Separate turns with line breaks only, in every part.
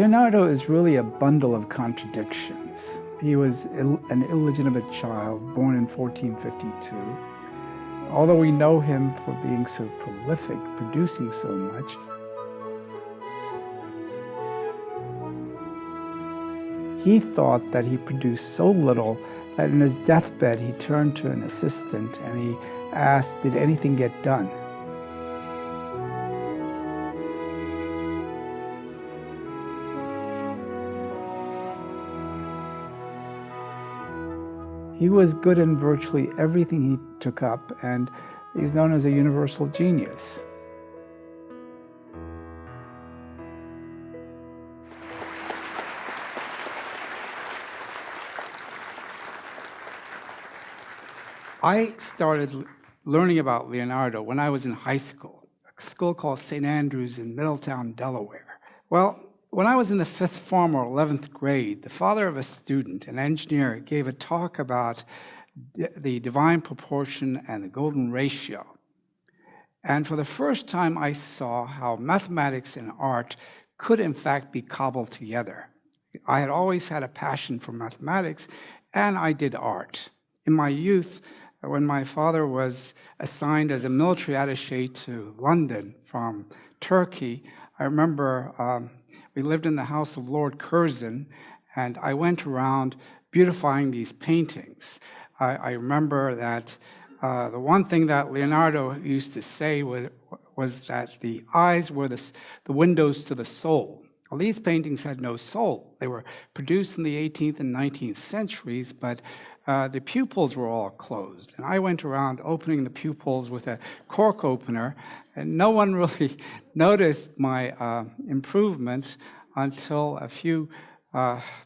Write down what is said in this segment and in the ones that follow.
Leonardo is really a bundle of contradictions. He was an illegitimate child, born in 1452. Although we know him for being so prolific, producing so much, he thought that he produced so little that in his deathbed he turned to an assistant and he asked, did anything get done? He was good in virtually everything he took up, and he's known as a universal genius. I started learning about Leonardo when I was in high school, a school called St. Andrews in Middletown, Delaware. Well, when I was in the 5th form or 11th grade, the father of a student, an engineer, gave a talk about the divine proportion and the golden ratio. And for the first time, I saw how mathematics and art could, in fact, be cobbled together. I had always had a passion for mathematics, and I did art. In my youth, when my father was assigned as a military attaché to London from Turkey, I remember we lived in the house of Lord Curzon, and I went around beautifying these paintings. I remember that the one thing that Leonardo used to say was that the eyes were the windows to the soul. Well, these paintings had no soul. They were produced in the 18th and 19th centuries, but the pupils were all closed. And I went around opening the pupils with a cork opener, and no one really noticed my improvement until a few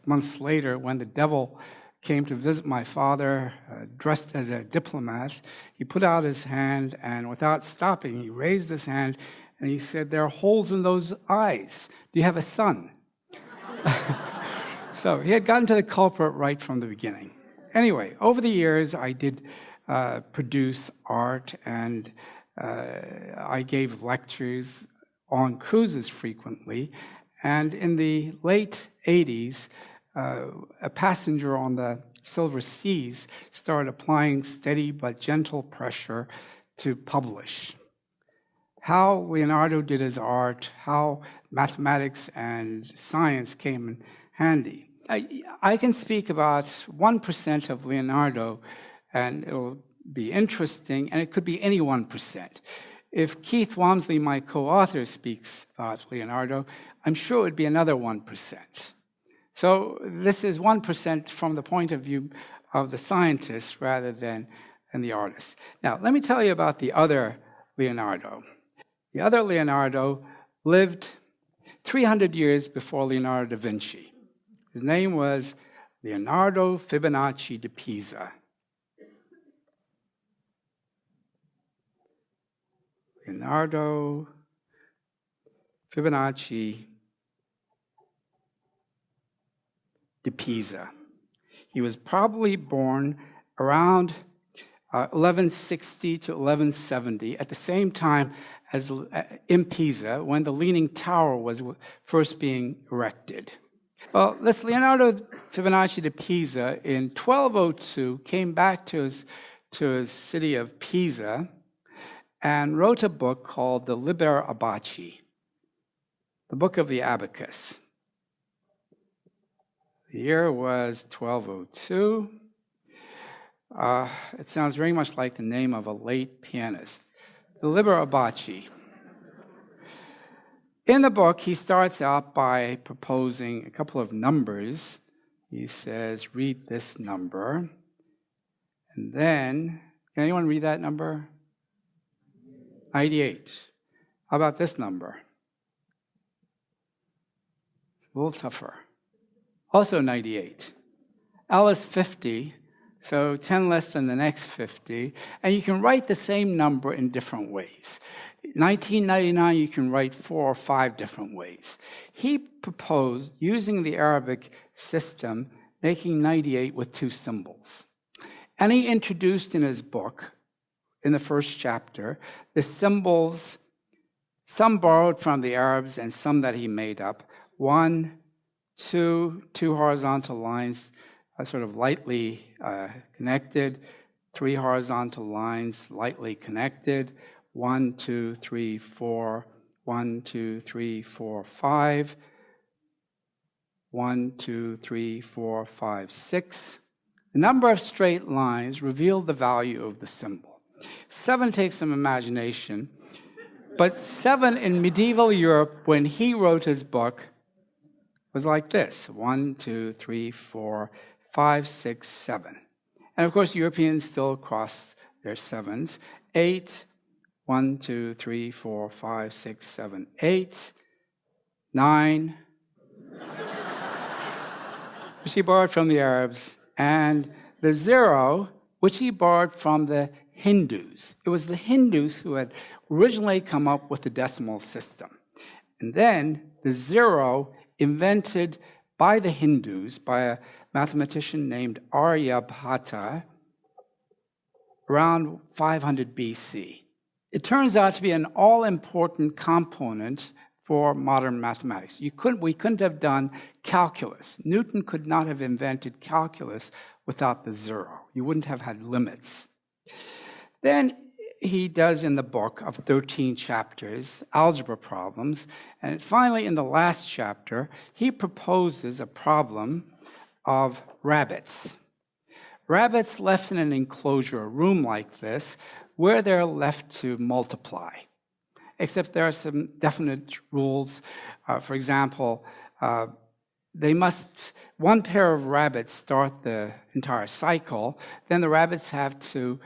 months later when the devil came to visit my father, dressed as a diplomat. He put out his hand, and without stopping, he raised his hand, and he said, "There are holes in those eyes. Do you have a son?" So he had gotten to the culprit right from the beginning. Anyway, over the years, I did produce art, and I gave lectures on cruises frequently. And in the late 80s, a passenger on the Silver Seas started applying steady but gentle pressure to publish. How Leonardo did his art, how mathematics and science came in handy. I can speak about 1% of Leonardo, and it will be interesting, and it could be any 1%. If Keith Wamsley, my co-author, speaks about Leonardo, I'm sure it would be another 1%. So this is 1% from the point of view of the scientist rather than the artist. Now, let me tell you about the other Leonardo. The other Leonardo lived 300 years before Leonardo da Vinci. His name was Leonardo Fibonacci de Pisa. Leonardo Fibonacci de Pisa. He was probably born around 1160 to 1170, at the same time as in Pisa, when the Leaning Tower was first being erected. Well, this Leonardo Fibonacci de Pisa in 1202 came back to his city of Pisa and wrote a book called the Liber Abaci, the Book of the Abacus. The year was 1202. It sounds very much like the name of a late pianist, the Liber Abaci. In the book, he starts out by proposing a couple of numbers. He says, read this number. And then, can anyone read that number? 98. How about this number? A little tougher. Also 98. L is 50, so 10 less than the next 50. And you can write the same number in different ways. 1999, you can write 4 or 5 different ways. He proposed using the Arabic system, making 98 with 2 symbols. And he introduced in his book, in the first chapter, the symbols, some borrowed from the Arabs and some that he made up, 1, two horizontal lines sort of lightly connected, 3 horizontal lines lightly connected, 1, 2, 3, 4, 1, 2, 3, 4, 5, 1, 2, 3, 4, 5, 6. The number of straight lines revealed the value of the symbol. 7 takes some imagination, but 7 in medieval Europe, when he wrote his book, was like this: 1, 2, 3, 4, 5, 6, 7. And of course, Europeans still cross their 7s. 8, 1, 2, 3, 4, 5, 6, 7, 8, 9, which he borrowed from the Arabs, and the 0, which he borrowed from the Hindus. It was the Hindus who had originally come up with the decimal system. And then the 0, invented by the Hindus, by a mathematician named Aryabhata, around 500 BC. It turns out to be an all-important component for modern mathematics. We couldn't have done calculus. Newton could not have invented calculus without the 0. You wouldn't have had limits. Then he does, in the book of 13 chapters, algebra problems, and finally in the last chapter, he proposes a problem of rabbits. Rabbits left in an enclosure, a room like this, where they're left to multiply. Except there are some definite rules. For example, one pair of rabbits start the entire cycle, then the rabbits have to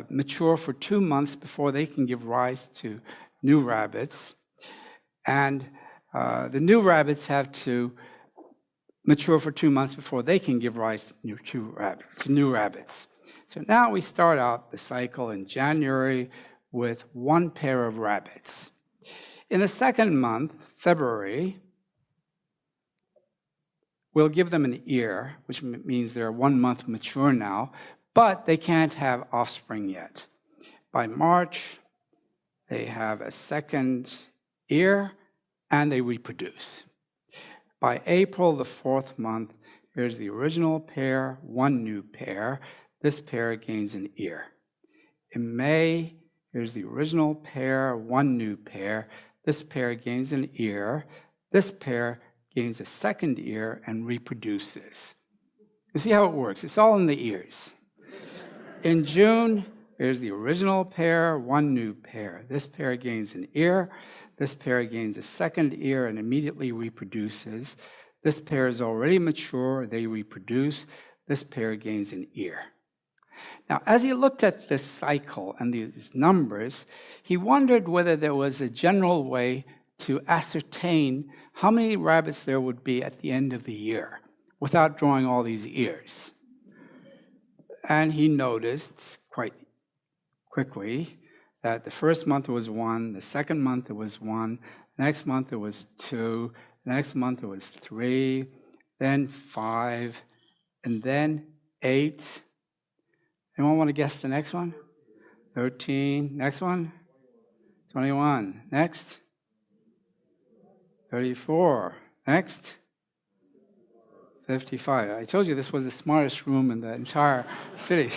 mature for 2 months before they can give rise to new rabbits. And the new rabbits have to mature for 2 months before they can give rise to new rabbits. So now we start out the cycle in January with 1 pair of rabbits. In the second month, February, we'll give them an ear, which means they're 1 month mature now, but they can't have offspring yet. By March, they have a second ear, and they reproduce. By April, the 4th month, here's the original pair, 1 new pair. This pair gains an ear. In May, here's the original pair, 1 new pair. This pair gains an ear. This pair gains a second ear and reproduces. You see how it works? It's all in the ears. In June, here's the original pair, 1 new pair. This pair gains an ear. This pair gains a second ear and immediately reproduces. This pair is already mature. They reproduce. This pair gains an ear. Now, as he looked at this cycle and these numbers, he wondered whether there was a general way to ascertain how many rabbits there would be at the end of the year without drawing all these ears. And he noticed quite quickly that the first month it was 1, the second month it was 1, the next month it was 2, the next month it was 3, then 5, and then 8. Anyone want to guess the next one? 13. Next one? 21. Next? 34. Next? 55. I told you this was the smartest room in the entire city.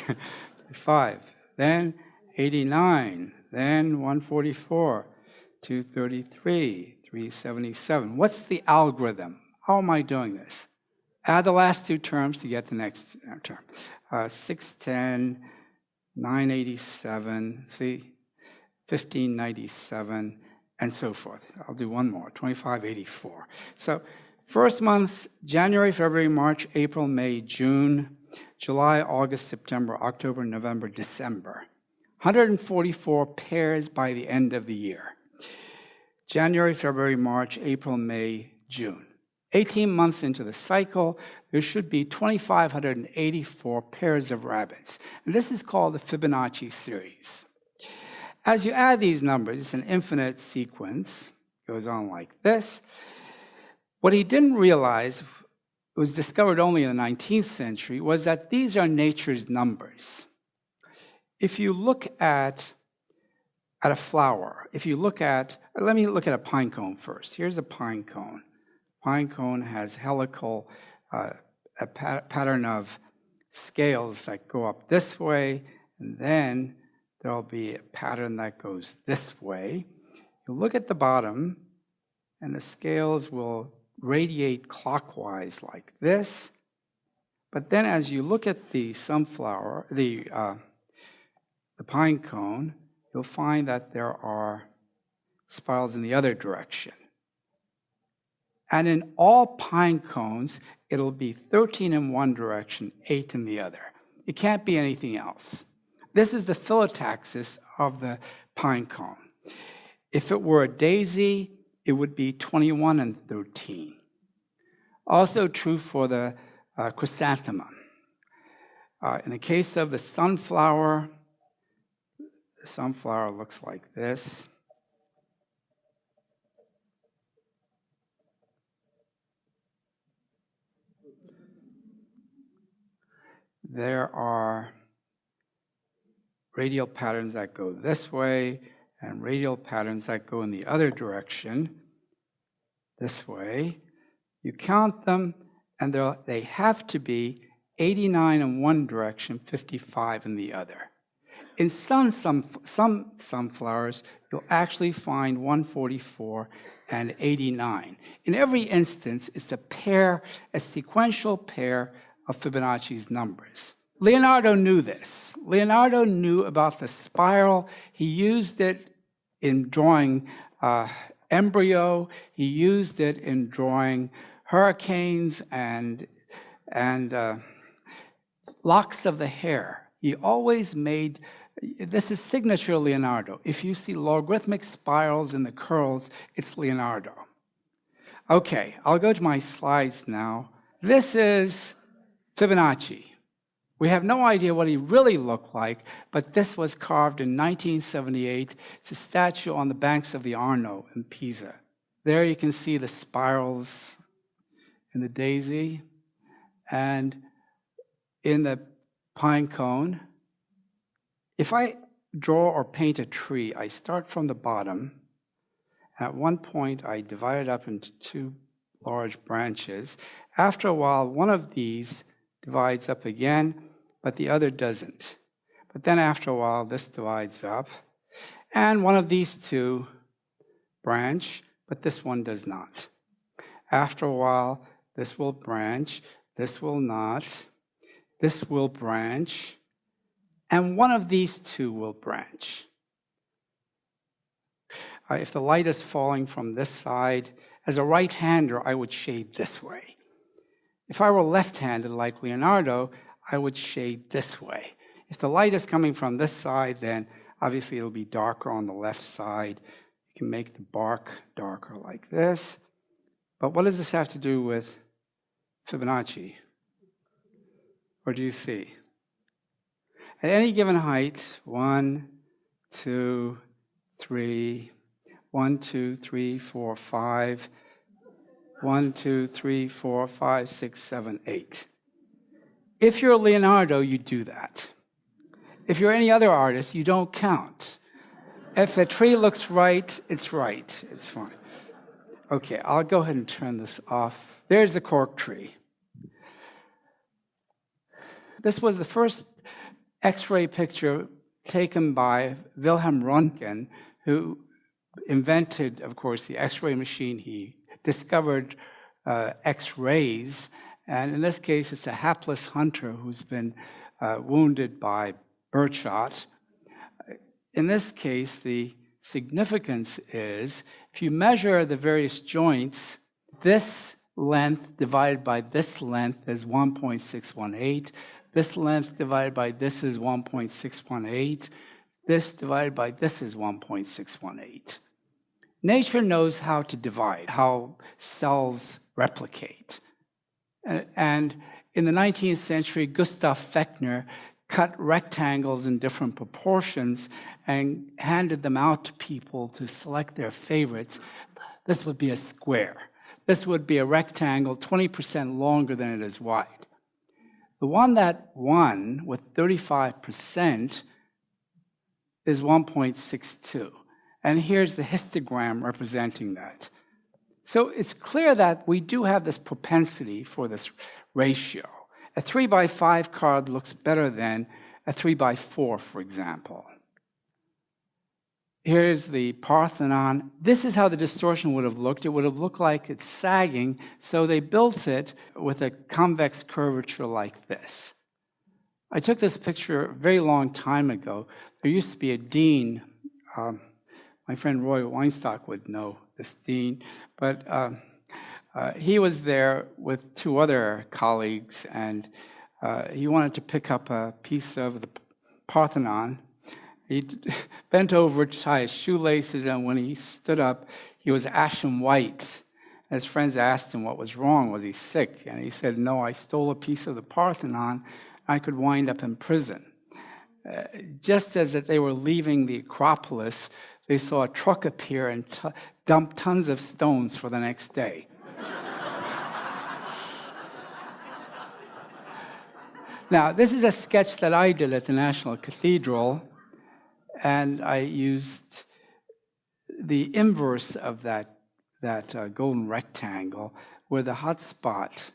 5. Then 89. Then 144. 233. 377. What's the algorithm? How am I doing this? Add the last 2 terms to get the next term. 610, 987, 1597, and so forth. I'll do one more, 2584. So first months, January, February, March, April, May, June, July, August, September, October, November, December. 144 pairs by the end of the year. January, February, March, April, May, June. 18 months into the cycle, there should be 2,584 pairs of rabbits. And this is called the Fibonacci series. As you add these numbers, it's an infinite sequence. It goes on like this. What he didn't realize, it was discovered only in the 19th century, was that these are nature's numbers. If you look at a flower, let me look at a pine cone first. Here's a pine cone. Pine cone has helical, a pattern of scales that go up this way, and then there'll be a pattern that goes this way. You look at the bottom, and the scales will radiate clockwise like this. But then as you look at the sunflower, the pine cone, you'll find that there are spirals in the other direction. And in all pine cones, it'll be 13 in one direction, 8 in the other. It can't be anything else. This is the phyllotaxis of the pine cone. If it were a daisy, it would be 21 and 13. Also true for the chrysanthemum. In the case of the sunflower looks like this. There are radial patterns that go this way and radial patterns that go in the other direction, this way. You count them, and they have to be 89 in one direction, 55 in the other. In some sunflowers, you'll actually find 144 and 89. In every instance, it's a sequential pair of Fibonacci's numbers. Leonardo knew this. Leonardo knew about the spiral. He used it in drawing embryo. He used it in drawing hurricanes and locks of the hair. He always made, this is signature Leonardo. If you see logarithmic spirals in the curls, it's Leonardo. Okay, I'll go to my slides now. This is Fibonacci. We have no idea what he really looked like, but this was carved in 1978. It's a statue on the banks of the Arno in Pisa. There you can see the spirals in the daisy and in the pine cone. If I draw or paint a tree, I start from the bottom. At one point, I divide it up into two large branches. After a while, one of these divides up again, but the other doesn't. But then after a while, this divides up, and one of these two branch, but this one does not. After a while, this will branch, this will not, this will branch, and one of these two will branch. If the light is falling from this side, as a right-hander, I would shade this way. If I were left-handed like Leonardo, I would shade this way. If the light is coming from this side, then obviously it'll be darker on the left side. You can make the bark darker like this. But what does this have to do with Fibonacci? Or do you see? At any given height, 1, 2, 3, 1, 2, 3, 4, 5, 1, 2, 3, 4, 5, 6, 7, 8. If you're Leonardo, you do that. If you're any other artist, you don't count. If a tree looks right, it's right. It's fine. Okay, I'll go ahead and turn this off. There's the cork tree. This was the first X-ray picture taken by Wilhelm Röntgen, who invented, of course, the X-ray machine. He discovered X-rays, and in this case, it's a hapless hunter who's been wounded by birdshot. In this case, the significance is, if you measure the various joints, this length divided by this length is 1.618. This length divided by this is 1.618. This divided by this is 1.618. Nature knows how to divide, how cells replicate. And in the 19th century, Gustav Fechner cut rectangles in different proportions and handed them out to people to select their favorites. This would be a square. This would be a rectangle 20% longer than it is wide. The one that won with 35% is 1.62. And here's the histogram representing that. So it's clear that we do have this propensity for this ratio. A 3x5 card looks better than a 3x4, for example. Here's the Parthenon. This is how the distortion would have looked. It would have looked like it's sagging, so they built it with a convex curvature like this. I took this picture a very long time ago. There used to be a dean. My friend Roy Weinstock would know this dean, but he was there with two other colleagues, and he wanted to pick up a piece of the Parthenon. He bent over to tie his shoelaces, and when he stood up, he was ashen white. His friends asked him what was wrong. Was he sick? And he said, no, I stole a piece of the Parthenon. I could wind up in prison. Just as they were leaving the Acropolis, they saw a truck appear and dump tons of stones for the next day. Now, this is a sketch that I did at the National Cathedral, and I used the inverse of that golden rectangle, where the hot spot,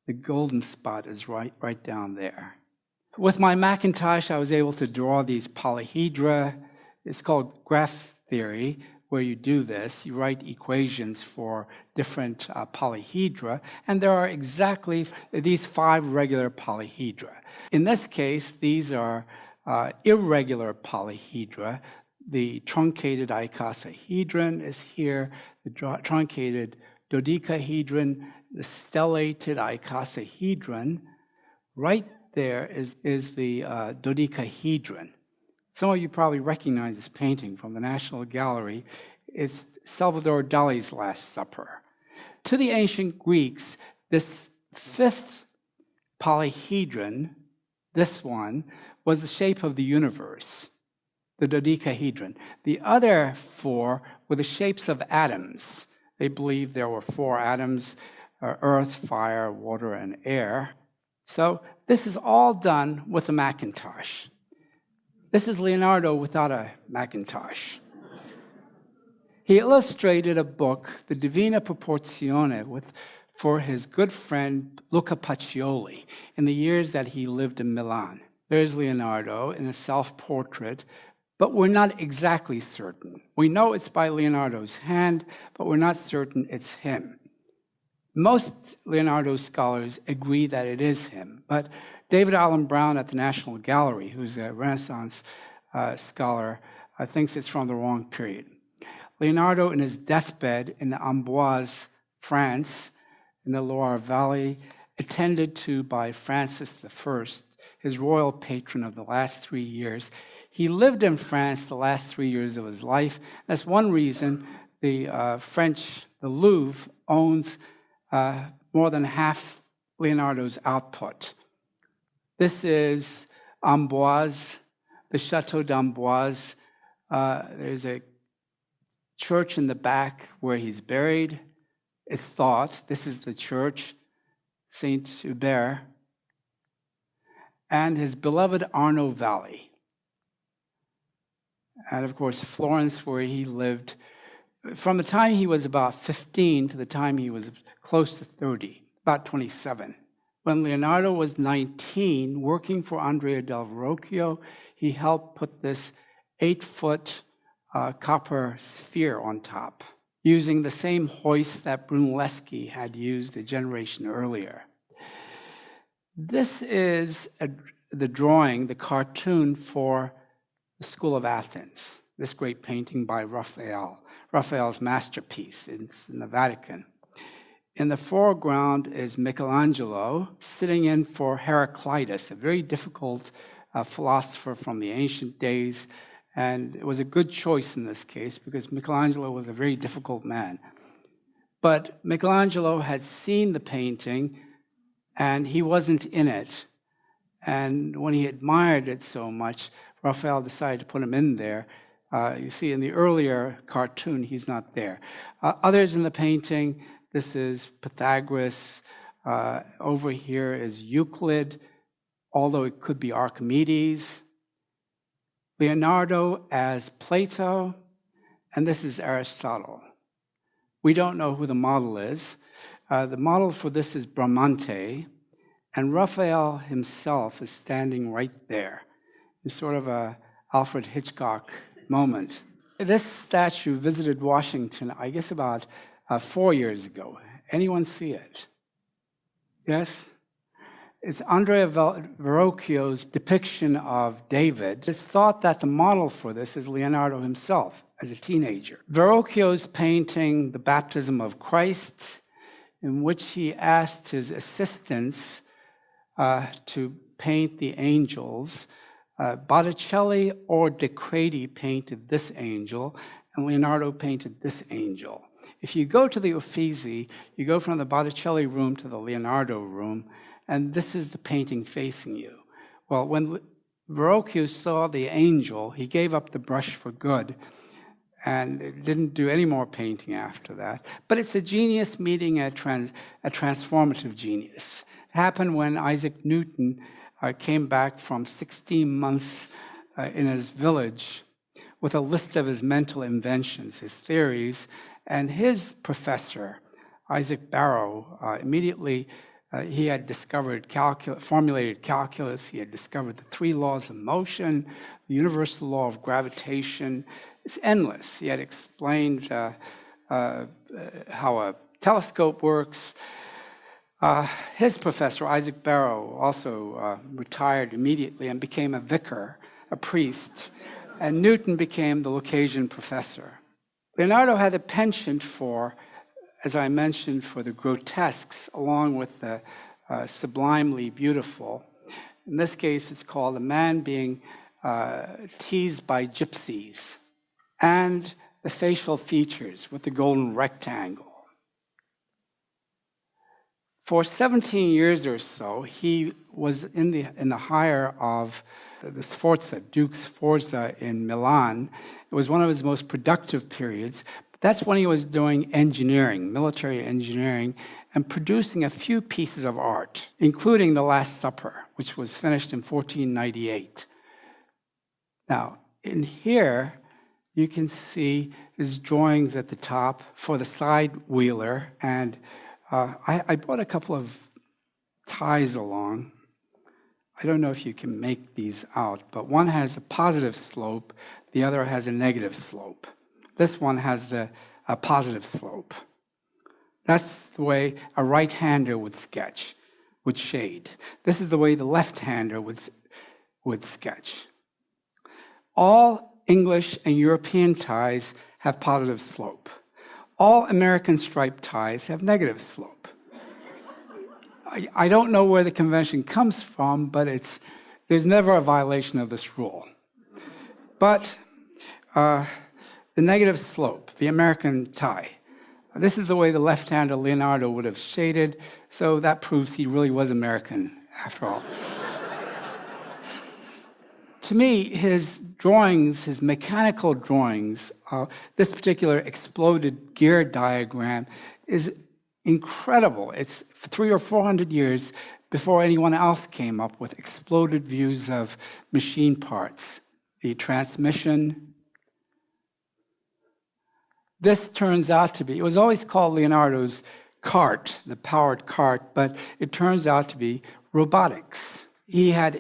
the golden spot, is right down there. With my Macintosh, I was able to draw these polyhedra. It's called graph theory, where you do this. You write equations for different polyhedra, and there are exactly these 5 regular polyhedra. In this case, these are irregular polyhedra. The truncated icosahedron is here, the truncated dodecahedron, the stellated icosahedron. Right there is the dodecahedron. Some of you probably recognize this painting from the National Gallery. It's Salvador Dali's Last Supper. To the ancient Greeks, this 5th polyhedron, this one, was the shape of the universe, the dodecahedron. The other 4 were the shapes of atoms. They believed there were 4 atoms, earth, fire, water, and air. So this is all done with a Macintosh. This is Leonardo without a Macintosh. He illustrated a book, the Divina Proporzione, for his good friend Luca Pacioli in the years that he lived in Milan. There's Leonardo in a self-portrait, but we're not exactly certain. We know it's by Leonardo's hand, but we're not certain it's him. Most Leonardo scholars agree that it is him, but David Allen Brown at the National Gallery, who's a Renaissance scholar, thinks it's from the wrong period. Leonardo, in his deathbed in Amboise, France, in the Loire Valley, attended to by Francis I, his royal patron of the last 3 years. He lived in France the last 3 years of his life. That's one reason the Louvre owns more than half Leonardo's output. This is Amboise, the Chateau d'Amboise. There's a church in the back where he's buried. It's thought this is the church, Saint Hubert, and his beloved Arno Valley. And of course, Florence, where he lived from the time he was about 15 to the time he was close to 30, about 27. When Leonardo was 19, working for Andrea del Verrocchio, he helped put this 8-foot copper sphere on top, using the same hoist that Brunelleschi had used a generation earlier. This is the drawing, the cartoon for the School of Athens, this great painting by Raphael, Raphael's masterpiece. It's in the Vatican. In the foreground is Michelangelo sitting in for Heraclitus, a very difficult philosopher from the ancient days. And it was a good choice in this case because Michelangelo was a very difficult man. But Michelangelo had seen the painting and he wasn't in it. And when he admired it so much, Raphael decided to put him in there. You see, in the earlier cartoon, he's not there. Others in the painting, this is Pythagoras. Over here is Euclid, although it could be Archimedes. Leonardo as Plato, and this is Aristotle. We don't know who the model is. The model for this is Bramante, and Raphael himself is standing right there. It's sort of a Alfred Hitchcock moment. This statue visited Washington, I guess about 4 years ago. Anyone see it? Yes? It's Andrea Verrocchio's depiction of David. It's thought that the model for this is Leonardo himself as a teenager. Verrocchio's painting The Baptism of Christ, in which he asked his assistants to paint the angels. Botticelli or Discredit painted this angel, and Leonardo painted this angel. If you go to the Uffizi, you go from the Botticelli room to the Leonardo room, and this is the painting facing you. Well, when Verrocchio saw the angel, he gave up the brush for good and didn't do any more painting after that. But it's a genius meeting a transformative genius. It happened when Isaac Newton came back from 16 months in his village with a list of his mental inventions, his theories, and his professor, Isaac Barrow, immediately he had discovered formulated calculus. He had discovered the 3 laws of motion, the universal law of gravitation. It's endless. He had explained how a telescope works. His professor, Isaac Barrow, also retired immediately and became a vicar, a priest, and Newton became the Lucasian professor. Leonardo had a penchant for, as I mentioned, for the grotesques, along with the sublimely beautiful. In this case, it's called A Man Being Teased by Gypsies, and the facial features with the golden rectangle. For 17 years or so, he was in the hire of the Sforza, Duke Sforza in Milan. It was one of his most productive periods. That's when he was doing engineering, military engineering, and producing a few pieces of art, including The Last Supper, which was finished in 1498. Now, in here, you can see his drawings at the top for the side wheeler, and I brought a couple of ties along. I don't know if you can make these out, but one has a positive slope, the other has a negative slope. This one has a positive slope. That's the way a right-hander would sketch, would shade. This is the way the left-hander would sketch. All English and European ties have positive slope. All American striped ties have negative slope. I don't know where the convention comes from, but there's never a violation of this rule. But the negative slope, the American tie, this is the way the left-hander Leonardo would have shaded, so that proves he really was American, after all. To me, his drawings, his mechanical drawings, this particular exploded gear diagram is incredible. It's 300 or 400 years before anyone else came up with exploded views of machine parts. The transmission. This turns out to be, it was always called Leonardo's cart, the powered cart, but it turns out to be robotics. He had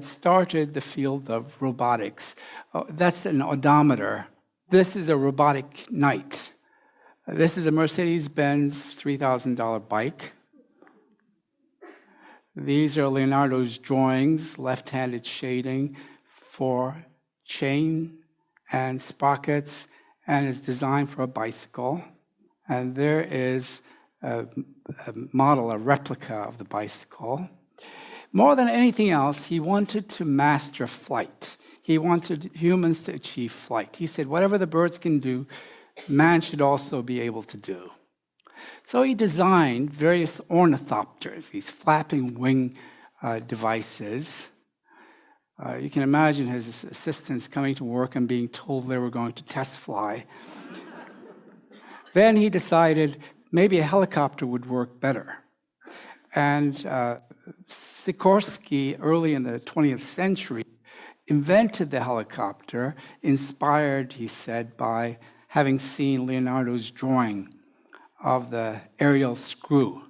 started the field of robotics. That's an odometer. This is a robotic knight. This is a Mercedes-Benz $3,000 bike. These are Leonardo's drawings, left-handed shading for chain and sprockets, and is designed for a bicycle. And there is a model, a replica of the bicycle. More than anything else, he wanted to master flight. He wanted humans to achieve flight. He said, whatever the birds can do, man should also be able to do. So he designed various ornithopters, these flapping wing devices. You can imagine his assistants coming to work and being told they were going to test fly. Then he decided maybe a helicopter would work better. And Sikorsky, early in the 20th century, invented the helicopter, inspired, he said, by having seen Leonardo's drawing of the aerial screw.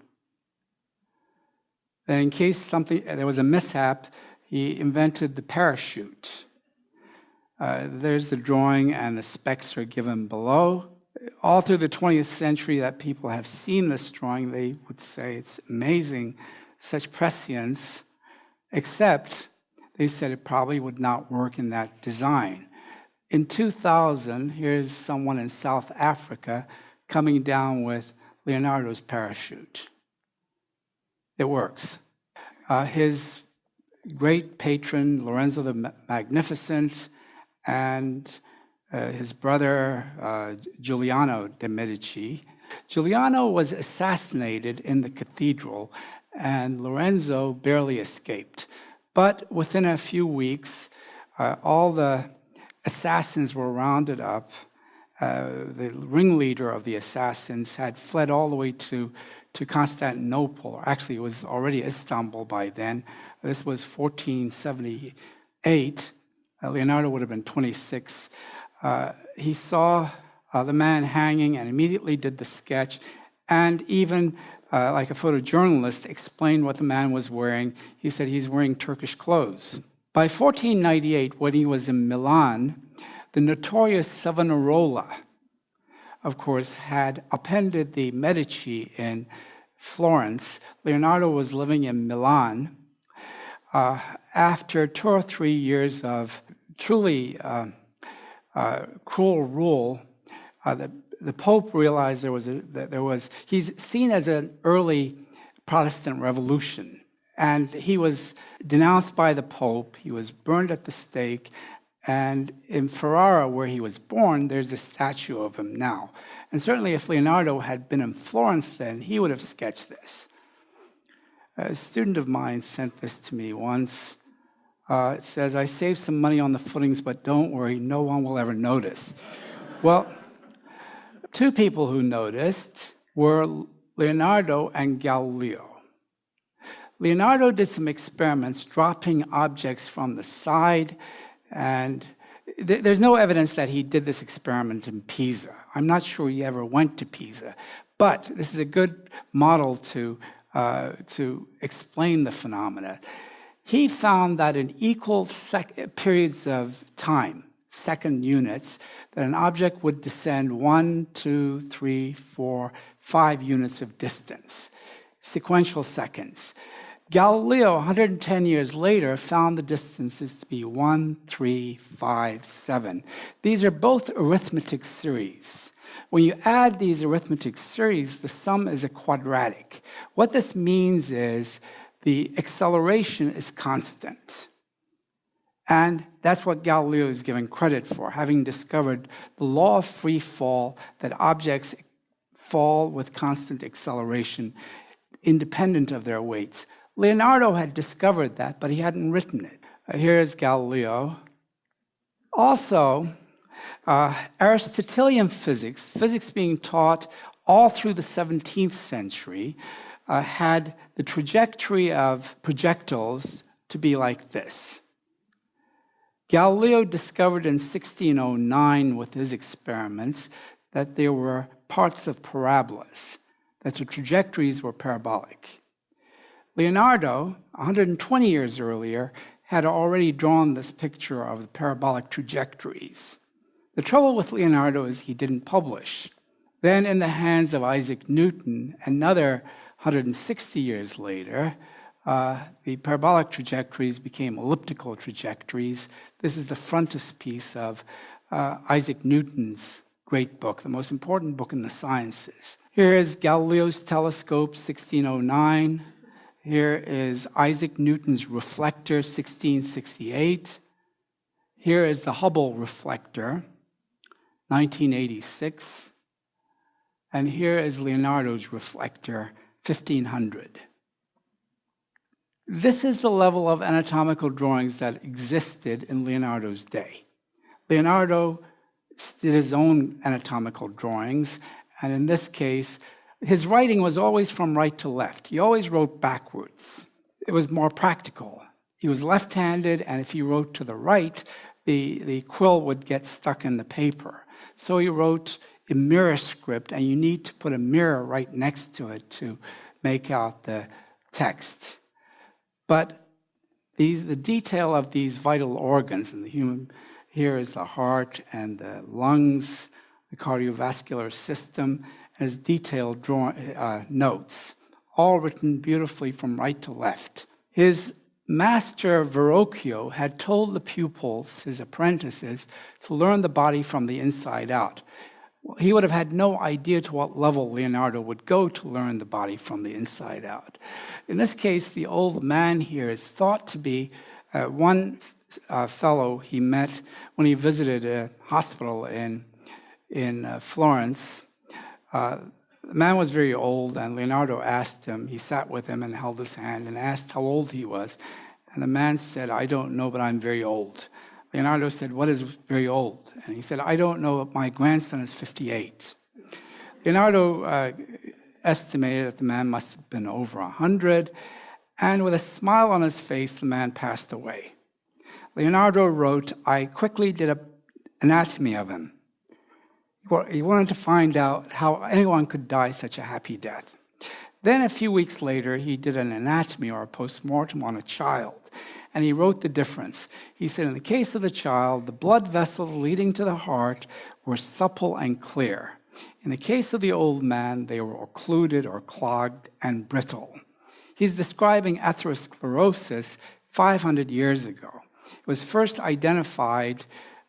Then in case there was a mishap, he invented the parachute. There's the drawing, and the specs are given below. All through the 20th century that people have seen this drawing, they would say it's amazing, such prescience, except they said it probably would not work in that design. In 2000, here's someone in South Africa coming down with Leonardo's parachute. It works. His great patron, Lorenzo the Magnificent, and his brother, Giuliano de' Medici. Giuliano was assassinated in the cathedral, and Lorenzo barely escaped. But within a few weeks, all the assassins were rounded up. The ringleader of the assassins had fled all the way to Constantinople, or actually it was already Istanbul by then. This was 1478. Leonardo would have been 26. He saw the man hanging and immediately did the sketch, and even like a photojournalist explained what the man was wearing. He said he's wearing Turkish clothes. By 1498, when he was in Milan, the notorious Savonarola, of course, had appended the Medici in Florence. Leonardo was living in Milan. After 2 or 3 years of truly cruel rule, the Pope realized he's seen as an early Protestant revolution, and he was denounced by the Pope. He was burned at the stake, and in Ferrara, where he was born, there's a statue of him now. And certainly if Leonardo had been in Florence then, he would have sketched this. A student of mine sent this to me once. It says, "I saved some money on the footings, but don't worry, no one will ever notice." Well, 2 people who noticed were Leonardo and Galileo. Leonardo did some experiments dropping objects from the side, and there's no evidence that he did this experiment in Pisa. I'm not sure he ever went to Pisa, but this is a good model to explain the phenomena. He found that in equal periods of time, second units, that an object would descend 1, 2, 3, 4, 5 units of distance, sequential seconds. Galileo, 110 years later, found the distances to be 1, 3, 5, 7. These are both arithmetic series. When you add these arithmetic series, the sum is a quadratic. What this means is the acceleration is constant. And that's what Galileo is given credit for, having discovered the law of free fall, that objects fall with constant acceleration, independent of their weights. Leonardo had discovered that, but he hadn't written it. Here's Galileo. Also, Aristotelian physics being taught all through the 17th century, had the trajectory of projectiles to be like this. Galileo discovered in 1609 with his experiments that there were parts of parabolas, that the trajectories were parabolic. Leonardo, 120 years earlier, had already drawn this picture of the parabolic trajectories. The trouble with Leonardo is he didn't publish. Then in the hands of Isaac Newton, another 160 years later, the parabolic trajectories became elliptical trajectories. This is the frontispiece of Isaac Newton's great book, the most important book in the sciences. Here is Galileo's telescope, 1609. Here is Isaac Newton's reflector, 1668. Here is the Hubble reflector, 1986. And here is Leonardo's reflector, 1500. This is the level of anatomical drawings that existed in Leonardo's day. Leonardo did his own anatomical drawings, and in this case, his writing was always from right to left. He always wrote backwards. It was more practical. He was left-handed, and if he wrote to the right, the quill would get stuck in the paper. So he wrote a mirror script, and you need to put a mirror right next to it to make out the text. But the detail of these vital organs in the human, here is the heart and the lungs, the cardiovascular system, and his detailed notes, all written beautifully from right to left. His master Verrocchio had told the pupils, his apprentices, to learn the body from the inside out. He would have had no idea to what level Leonardo would go to learn the body from the inside out. In this case, the old man here is thought to be one fellow he met when he visited a hospital in Florence. The man was very old, and Leonardo asked him, he sat with him and held his hand and asked how old he was. And the man said, "I don't know, but I'm very old." Leonardo said, "What is very old?" And he said, "I don't know, but my grandson is 58. Leonardo estimated that the man must have been over 100, and with a smile on his face, the man passed away. Leonardo wrote, "I quickly did an anatomy of him." He wanted to find out how anyone could die such a happy death. Then a few weeks later, he did an anatomy or a postmortem on a child, and he wrote the difference. He said, in the case of the child, the blood vessels leading to the heart were supple and clear. In the case of the old man, they were occluded or clogged and brittle. He's describing atherosclerosis 500 years ago. It was first identified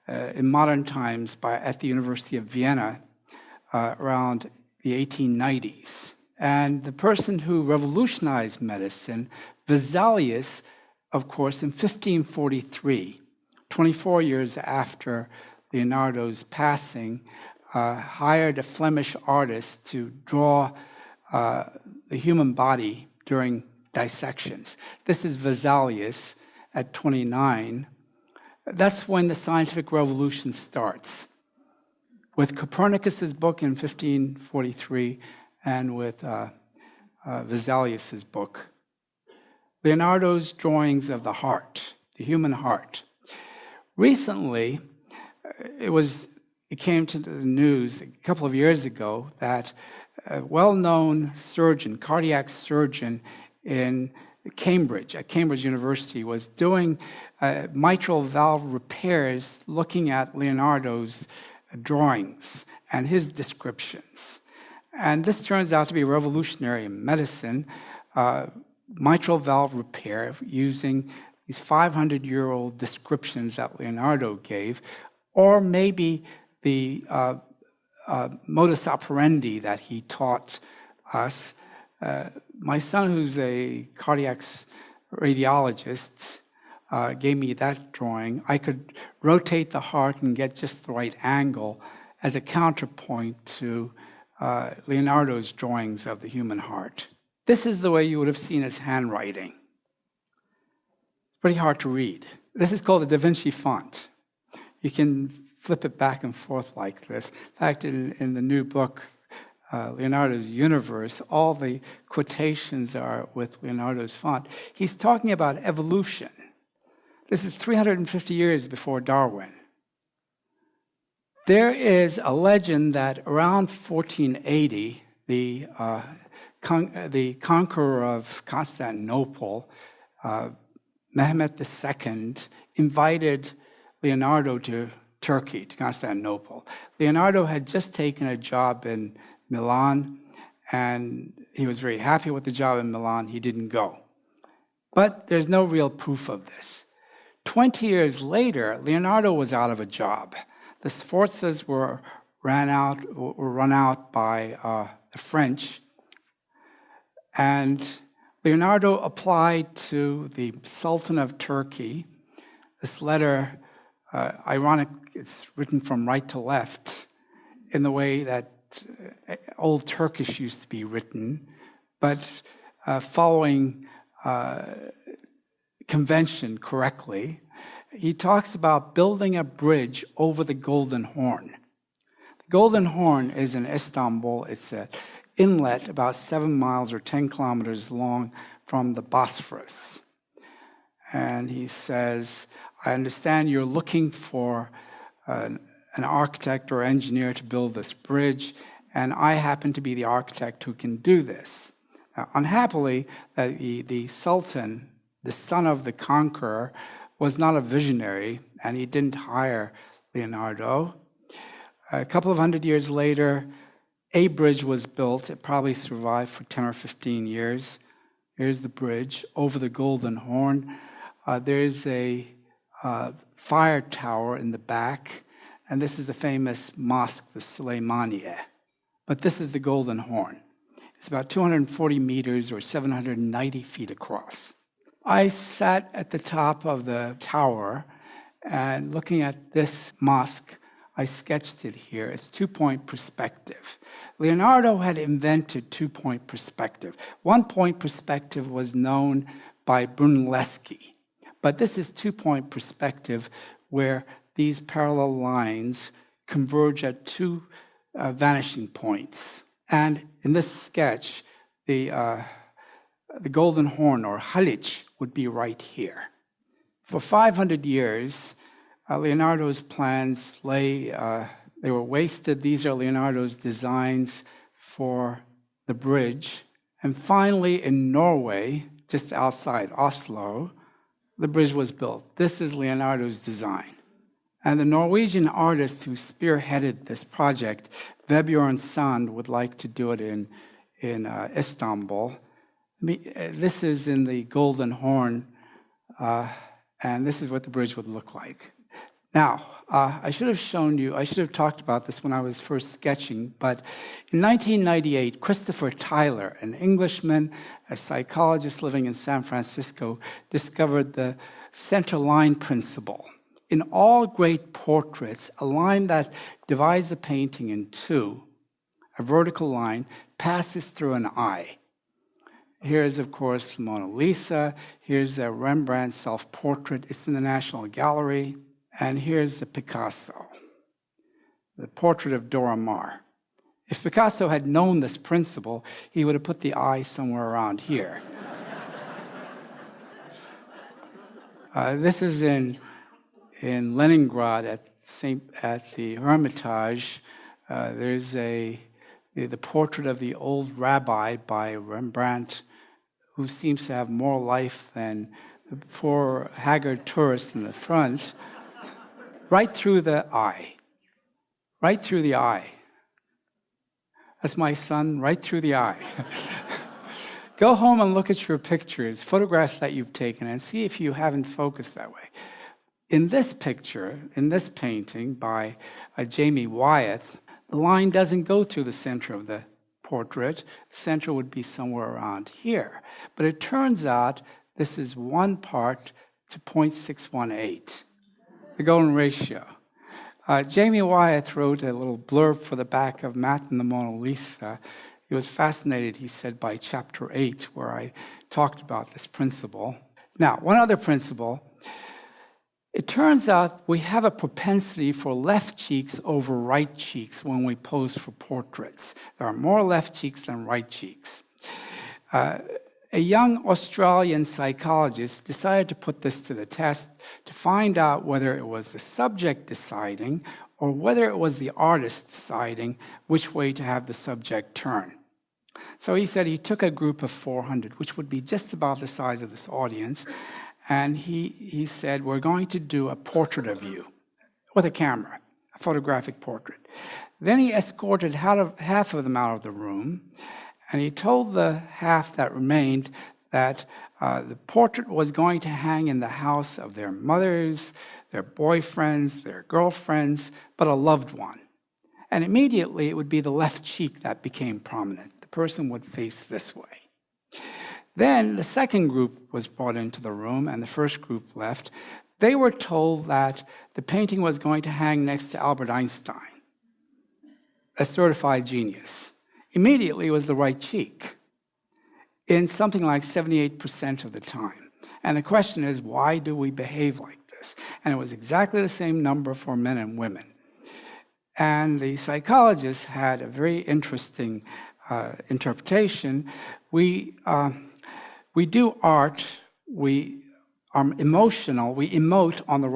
in modern times at the University of Vienna around the 1890s. And the person who revolutionized medicine, Vesalius, of course, in 1543, 24 years after Leonardo's passing, hired a Flemish artist to draw the human body during dissections. This is Vesalius at 29. That's when the scientific revolution starts, with Copernicus's book in 1543 and with Vesalius's book. Leonardo's drawings of the heart, the human heart. Recently, it came to the news a couple of years ago that a well-known surgeon, cardiac surgeon in Cambridge, at Cambridge University, was doing mitral valve repairs looking at Leonardo's drawings and his descriptions. And this turns out to be revolutionary in medicine, mitral valve repair using these 500-year-old descriptions that Leonardo gave, or maybe the modus operandi that he taught us. My son, who's a cardiac radiologist, gave me that drawing. I could rotate the heart and get just the right angle as a counterpoint to Leonardo's drawings of the human heart. This is the way you would have seen his handwriting. It's pretty hard to read. This is called the Da Vinci font. You can flip it back and forth like this. In fact, in the new book, Leonardo's Universe, all the quotations are with Leonardo's font. He's talking about evolution. This is 350 years before Darwin. There is a legend that around 1480, the conqueror of Constantinople, Mehmet II, invited Leonardo to Turkey, to Constantinople. Leonardo had just taken a job in Milan, and he was very happy with the job in Milan. He didn't go. But there's no real proof of this. 20 years later, Leonardo was out of a job. The Sforzas were run out by the French, and Leonardo applied to the Sultan of Turkey. This letter, ironic, it's written from right to left in the way that Old Turkish used to be written, but following convention correctly. He talks about building a bridge over the Golden Horn. The Golden Horn is in Istanbul. It's an inlet about 7 miles or 10 kilometers long from the Bosphorus. And he says, I understand you're looking for an an architect or engineer to build this bridge, and I happen to be the architect who can do this. Now, unhappily, the Sultan, the son of the conqueror, was not a visionary, and he didn't hire Leonardo. A couple of hundred years later, a bridge was built. It probably survived for 10 or 15 years. Here's the bridge over the Golden Horn. There's a fire tower in the back, and this is the famous mosque, the Sulaymaniyah. But this is the Golden Horn. It's about 240 meters or 790 feet across. I sat at the top of the tower, and looking at this mosque, I sketched it here. It's two-point perspective. Leonardo had invented two-point perspective. One-point perspective was known by Brunelleschi, but this is two-point perspective where these parallel lines converge at two vanishing points. And in this sketch, the Golden Horn, or Haliç, would be right here. For 500 years, Leonardo's plans they were wasted. These are Leonardo's designs for the bridge. And finally, in Norway, just outside Oslo, the bridge was built. This is Leonardo's design. And the Norwegian artist who spearheaded this project, Vebjørn Sand, would like to do it in Istanbul. This is in the Golden Horn, and this is what the bridge would look like. Now, I should have talked about this when I was first sketching, but in 1998, Christopher Tyler, an Englishman, a psychologist living in San Francisco, discovered the center line principle. In all great portraits, a line that divides the painting in two, a vertical line, passes through an eye. Here's, of course, the Mona Lisa. Here's a Rembrandt self-portrait. It's in the National Gallery. And here's the Picasso, the portrait of Dora Maar. If Picasso had known this principle, he would have put the eye somewhere around here. This is in Leningrad at the Hermitage. There's the portrait of the old rabbi by Rembrandt, who seems to have more life than the poor haggard tourist in the front. Right through the eye. Right through the eye. That's my son, right through the eye. Go home and look at your pictures, photographs that you've taken, and see if you haven't focused that way. In this picture, in this painting by Jamie Wyeth, the line doesn't go through the center of the portrait. The center would be somewhere around here. But it turns out this is 1 part to 0.618. The golden ratio. Jamie Wyeth wrote a little blurb for the back of Matt and the Mona Lisa. He was fascinated, he said, by chapter 8, where I talked about this principle. Now, one other principle. It turns out we have a propensity for left cheeks over right cheeks when we pose for portraits. There are more left cheeks than right cheeks. A young Australian psychologist decided to put this to the test to find out whether it was the subject deciding or whether it was the artist deciding which way to have the subject turn. So he said he took a group of 400, which would be just about the size of this audience, and he said, we're going to do a portrait of you with a camera, a photographic portrait. Then he escorted half of them out of the room, and he told the half that remained that the portrait was going to hang in the house of their mothers, their boyfriends, their girlfriends, but a loved one. And immediately it would be the left cheek that became prominent. The person would face this way. Then the second group was brought into the room, and the first group left. They were told that the painting was going to hang next to Albert Einstein, a certified genius. Immediately it was the right cheek in something like 78% of the time. And the question is, why do we behave like this? And it was exactly the same number for men and women. And the psychologist had a very interesting interpretation. We do art, we are emotional. We emote on the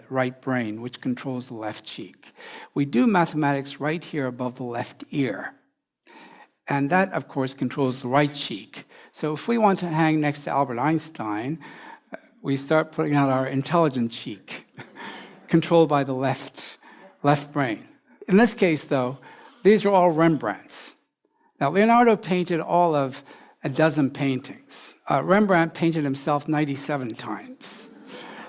right brain, which controls the left cheek. We do mathematics right here above the left ear. And that, of course, controls the right cheek. So if we want to hang next to Albert Einstein, we start putting out our intelligent cheek, controlled by the left brain. In this case, though, these are all Rembrandts. Now, Leonardo painted all of a dozen paintings. Rembrandt painted himself 97 times.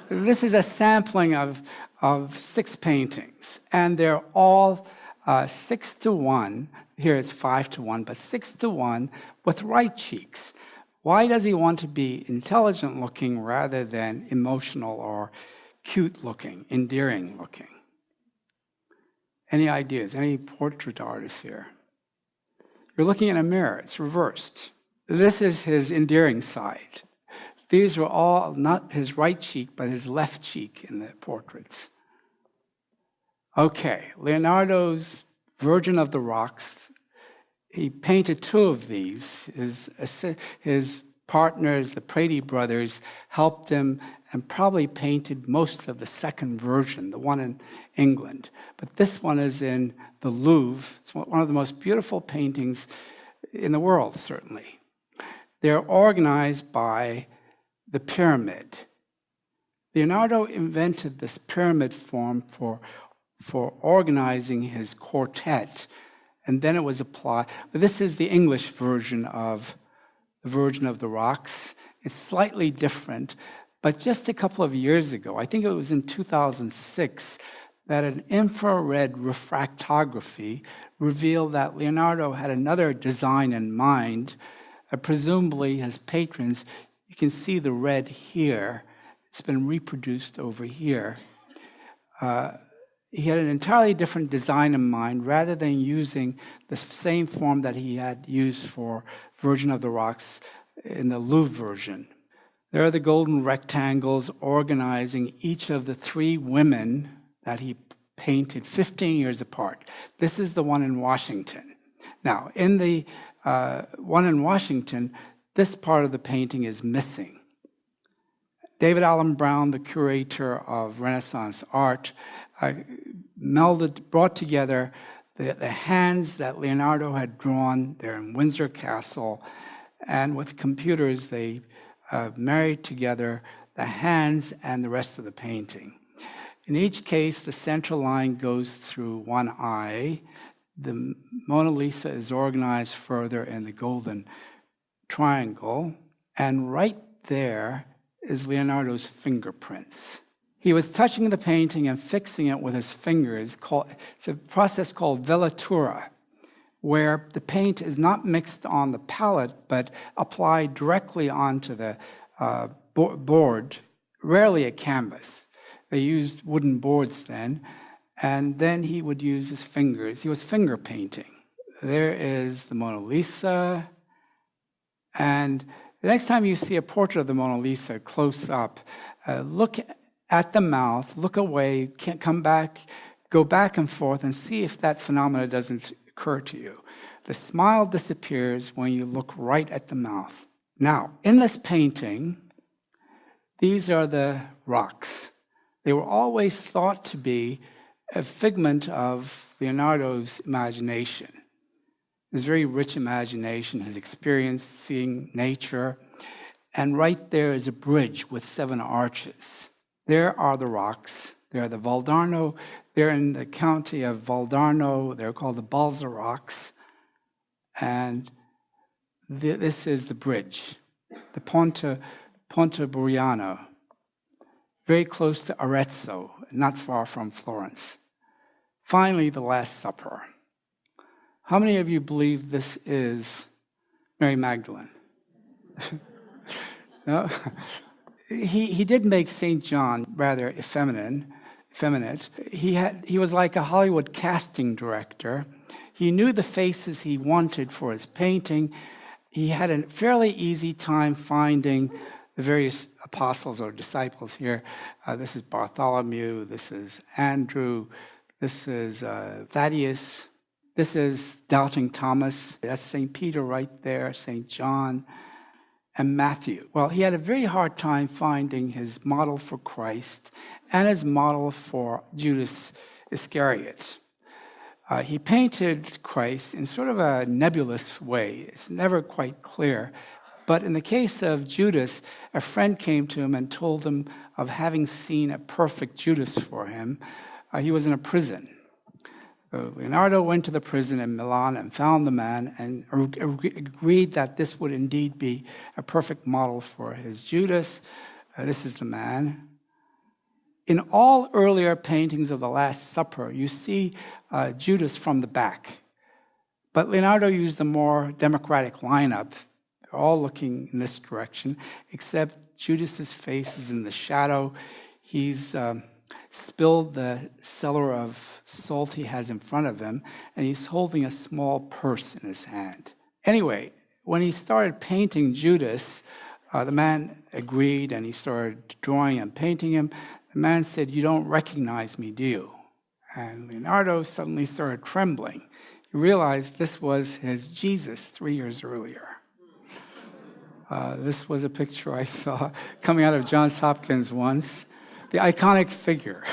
This is a sampling of 6 paintings, and they're all 6-1. Here it's 5-1, but 6-1 with right cheeks. Why does he want to be intelligent looking rather than emotional or cute looking, endearing looking? Any ideas? Any portrait artists here? You're looking in a mirror, it's reversed. This is his endearing side. These were all not his right cheek, but his left cheek in the portraits. Okay, Leonardo's Virgin of the Rocks. He painted 2 of these. His partners, the Prady brothers, helped him and probably painted most of the second version, the one in England. But this one is in the Louvre. It's one of the most beautiful paintings in the world, certainly. They're organized by the pyramid. Leonardo invented this pyramid form for organizing his quartet, and then it was applied. This is the English version of the Virgin of the Rocks. It's slightly different, but just a couple of years ago, I think it was in 2006, that an infrared refractography revealed that Leonardo had another design in mind. Presumably his patrons, you can see the red here. It's been reproduced over here. He had an entirely different design in mind. Rather than using the same form that he had used for Virgin of the Rocks in the Louvre version. There are the golden rectangles organizing each of the 3 women that he painted 15 years apart. This is the one in Washington. Now, in the one in Washington, this part of the painting is missing. David Allen Brown, the curator of Renaissance art, brought together the hands that Leonardo had drawn there in Windsor Castle, and with computers they married together the hands and the rest of the painting. In each case, the central line goes through one eye. The Mona Lisa is organized further in the golden triangle, and right there is Leonardo's fingerprints. He was touching the painting and fixing it with his fingers. It's a process called velatura, where the paint is not mixed on the palette, but applied directly onto the board, rarely a canvas. They used wooden boards then, and then he would use his fingers. He was finger painting. There is the Mona Lisa, and the next time you see a portrait of the Mona Lisa close up, look at the mouth, look away, come back, go back and forth, and see if that phenomena doesn't occur to you. The smile disappears when you look right at the mouth. Now, in this painting, these are the rocks. They were always thought to be a figment of Leonardo's imagination. His very rich imagination, his experience seeing nature. And right there is a bridge with 7 arches. There are the rocks. They're the Valdarno. They're in the county of Valdarno. They're called the Balsa Rocks. And this is the bridge, the Ponte Buriano, very close to Arezzo, not far from Florence. Finally, the Last Supper. How many of you believe this is Mary Magdalene? No? He did make St. John rather effeminate. He was like a Hollywood casting director. He knew the faces he wanted for his painting. He had a fairly easy time finding the various apostles or disciples here. This is Bartholomew, this is Andrew, this is Thaddeus, this is Doubting Thomas. That's St. Peter right there, St. John. and Matthew. Well, he had a very hard time finding his model for Christ and his model for Judas Iscariot. He painted Christ in sort of a nebulous way. It's never quite clear. But in the case of Judas, a friend came to him and told him of having seen a perfect Judas for him. He was in a prison. Leonardo went to the prison in Milan and found the man and agreed that this would indeed be a perfect model for his Judas. This is the man. In all earlier paintings of the Last Supper, you see Judas from the back. But Leonardo used a more democratic lineup. They're all looking in this direction, except Judas's face is in the shadow. He's spilled the cellar of salt he has in front of him, and he's holding a small purse in his hand. Anyway, when he started painting Judas, the man agreed, and he started drawing and painting him. The man said, "You don't recognize me, do you?" And Leonardo suddenly started trembling. He realized this was his Jesus 3 years earlier. This was a picture I saw coming out of Johns Hopkins once. The iconic figure.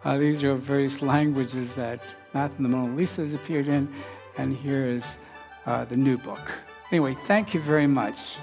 These are various languages that Math and the Mona Lisa has appeared in, and here is the new book. Anyway, thank you very much.